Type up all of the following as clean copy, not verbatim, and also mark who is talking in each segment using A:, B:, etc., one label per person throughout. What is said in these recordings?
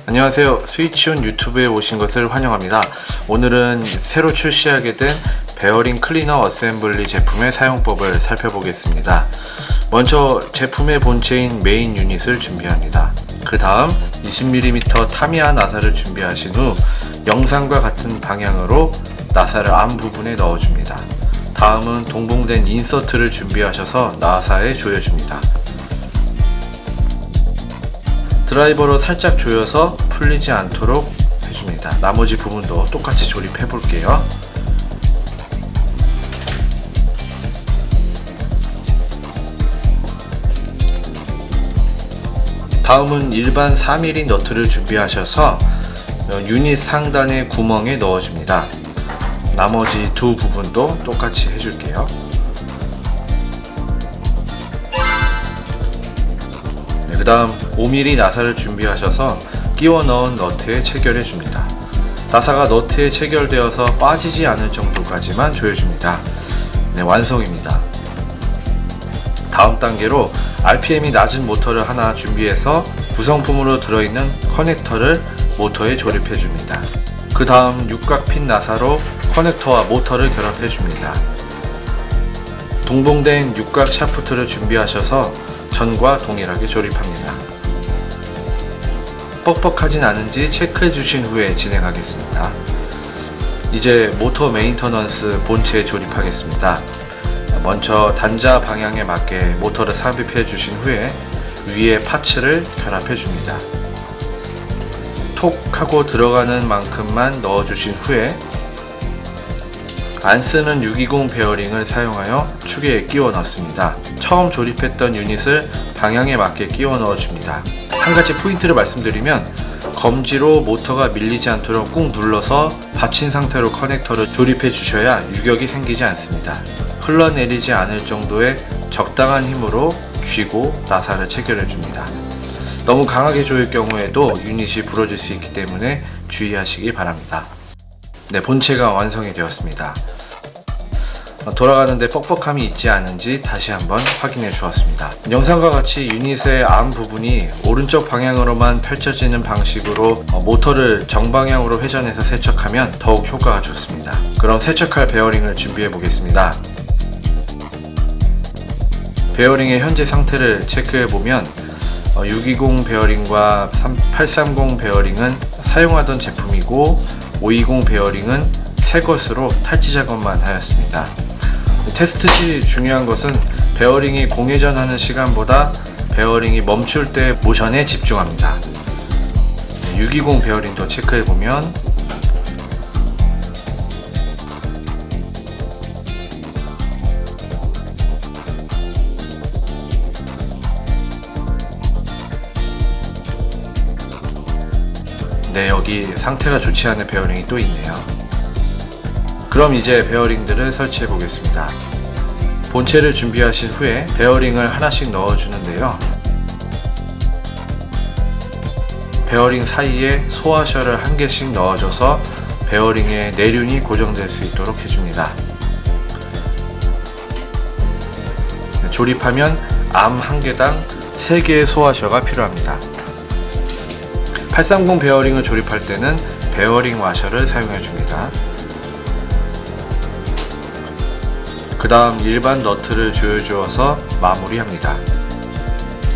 A: 안녕하세요. 스위치온 유튜브에 오신 것을 환영합니다. 오늘은 새로 출시하게 된 베어링 클리너 어셈블리 제품의 사용법을 살펴보겠습니다. 먼저 제품의 본체인 메인 유닛을 준비합니다. 그 다음 20mm 타미야 나사를 준비하신 후 영상과 같은 방향으로 나사를 암 부분에 넣어줍니다. 다음은 동봉된 인서트를 준비하셔서 나사에 조여줍니다. 드라이버로 살짝 조여서 풀리지 않도록 해줍니다. 나머지 부분도 똑같이 조립해 볼게요. 다음은 일반 4mm 너트를 준비하셔서 유닛 상단의 구멍에 넣어줍니다. 나머지 두 부분도 똑같이 해줄게요. 그 다음 5mm 나사를 준비하셔서 끼워 넣은 너트에 체결해 줍니다. 나사가 너트에 체결되어서 빠지지 않을 정도까지만 조여줍니다. 네, 완성입니다. 다음 단계로 RPM이 낮은 모터를 하나 준비해서 구성품으로 들어있는 커넥터를 모터에 조립해 줍니다. 그 다음 육각핀 나사로 커넥터와 모터를 결합해 줍니다. 동봉된 육각 샤프트를 준비하셔서 전과 동일하게 조립합니다. 뻑뻑하진 않은지 체크해 주신 후에 진행하겠습니다. 이제 모터 메인터넌스 본체에 조립하겠습니다. 먼저 단자 방향에 맞게 모터를 삽입해 주신 후에 위에 파츠를 결합해 줍니다. 톡 하고 들어가는 만큼만 넣어 주신 후에 안 쓰는 620 베어링을 사용하여 축에 끼워 넣습니다. 처음 조립했던 유닛을 방향에 맞게 끼워 넣어 줍니다. 한 가지 포인트를 말씀드리면 검지로 모터가 밀리지 않도록 꾹 눌러서 받친 상태로 커넥터를 조립해 주셔야 유격이 생기지 않습니다. 흘러내리지 않을 정도의 적당한 힘으로 쥐고 나사를 체결해 줍니다. 너무 강하게 조일 경우에도 유닛이 부러질 수 있기 때문에 주의하시기 바랍니다. 네, 본체가 완성이 되었습니다. 돌아가는데 뻑뻑함이 있지 않은지 다시 한번 확인해 주었습니다. 영상과 같이 유닛의 암 부분이 오른쪽 방향으로만 펼쳐지는 방식으로 모터를 정방향으로 회전해서 세척하면 더욱 효과가 좋습니다. 그럼 세척할 베어링을 준비해 보겠습니다. 베어링의 현재 상태를 체크해 보면 620 베어링과 830 베어링은 사용하던 제품이고 520 베어링은 새 것으로 탈지 작업만 하였습니다. 테스트 시 중요한 것은 베어링이 공회전하는 시간보다 베어링이 멈출 때 모션에 집중합니다. 620 베어링도 체크해보면 네, 여기 상태가 좋지 않은 베어링이 또 있네요. 그럼 이제 베어링들을 설치해 보겠습니다. 본체를 준비하신 후에 베어링을 하나씩 넣어 주는데요. 베어링 사이에 소화셔를 한 개씩 넣어줘서 베어링의 내륜이 고정될 수 있도록 해줍니다. 조립하면 암 한 개당 3개의 소화셔가 필요합니다. 830 베어링을 조립할 때는 베어링 와셔를 사용해 줍니다. 그 다음 일반 너트를 조여주어서 마무리합니다.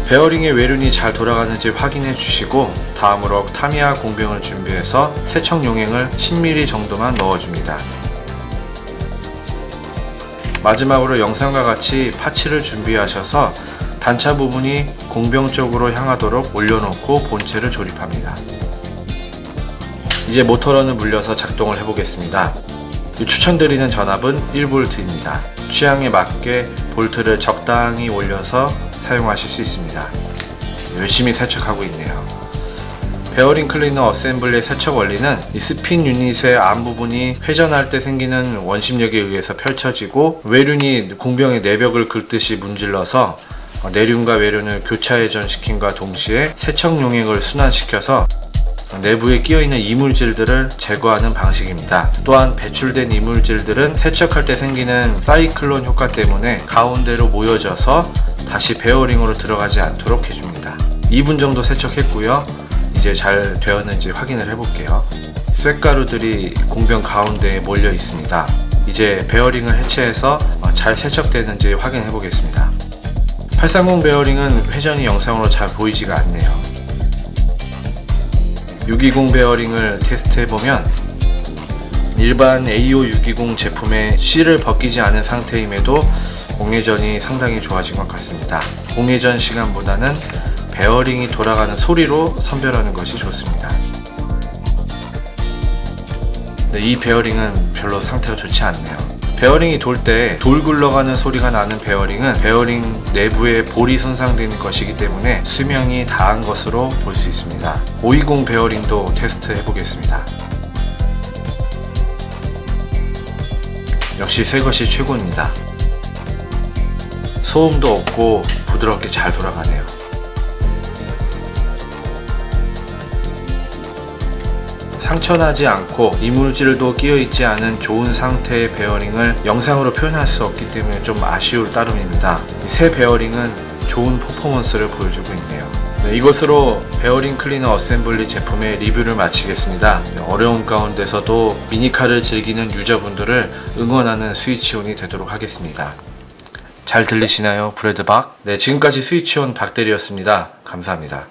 A: 베어링의 외륜이 잘 돌아가는지 확인해 주시고 다음으로 타미야 공병을 준비해서 세척 용액을 10ml 정도만 넣어줍니다. 마지막으로 영상과 같이 파츠를 준비하셔서 단차 부분이 공병 쪽으로 향하도록 올려놓고 본체를 조립합니다. 이제 모터런을 물려서 작동을 해보겠습니다. 추천드리는 전압은 1V입니다. 취향에 맞게 볼트를 적당히 올려서 사용하실 수 있습니다. 열심히 세척하고 있네요. 베어링 클리너 어셈블리의 세척 원리는 이 스핀 유닛의 암 부분이 회전할 때 생기는 원심력에 의해서 펼쳐지고 외륜이 공병의 내벽을 긁듯이 문질러서 내륜과 외륜을 교차회전시킴과 동시에 세척 용액을 순환시켜서 내부에 끼어있는 이물질들을 제거하는 방식입니다. 또한 배출된 이물질들은 세척할 때 생기는 사이클론 효과 때문에 가운데로 모여져서 다시 베어링으로 들어가지 않도록 해줍니다. 2분 정도 세척했고요. 이제 잘 되었는지 확인을 해볼게요. 쇳가루들이 공병 가운데에 몰려 있습니다. 이제 베어링을 해체해서 잘 세척되는지 확인해 보겠습니다. 830 베어링은 회전이 영상으로 잘 보이지가 않네요. 620 베어링을 테스트해보면 일반 AO620 제품의 실을 벗기지 않은 상태임에도 공회전이 상당히 좋아진 것 같습니다. 공회전 시간보다는 베어링이 돌아가는 소리로 선별하는 것이 좋습니다. 네, 이 베어링은 별로 상태가 좋지 않네요. 베어링이 돌 때 돌 굴러가는 소리가 나는 베어링은 베어링 내부에 볼이 손상된 것이기 때문에 수명이 다한 것으로 볼 수 있습니다. 520 베어링도 테스트 해보겠습니다. 역시 새 것이 최고입니다. 소음도 없고 부드럽게 잘 돌아가네요. 상처나지 않고 이물질도 끼어있지 않은 좋은 상태의 베어링을 영상으로 표현할 수 없기 때문에 좀 아쉬울 따름입니다. 새 베어링은 좋은 퍼포먼스를 보여주고 있네요. 네, 이것으로 베어링 클리너 어셈블리 제품의 리뷰를 마치겠습니다. 어려운 가운데서도 미니카를 즐기는 유저분들을 응원하는 스위치온이 되도록 하겠습니다. 잘 들리시나요? 브래드박? 네, 지금까지 스위치온 박대리였습니다. 감사합니다.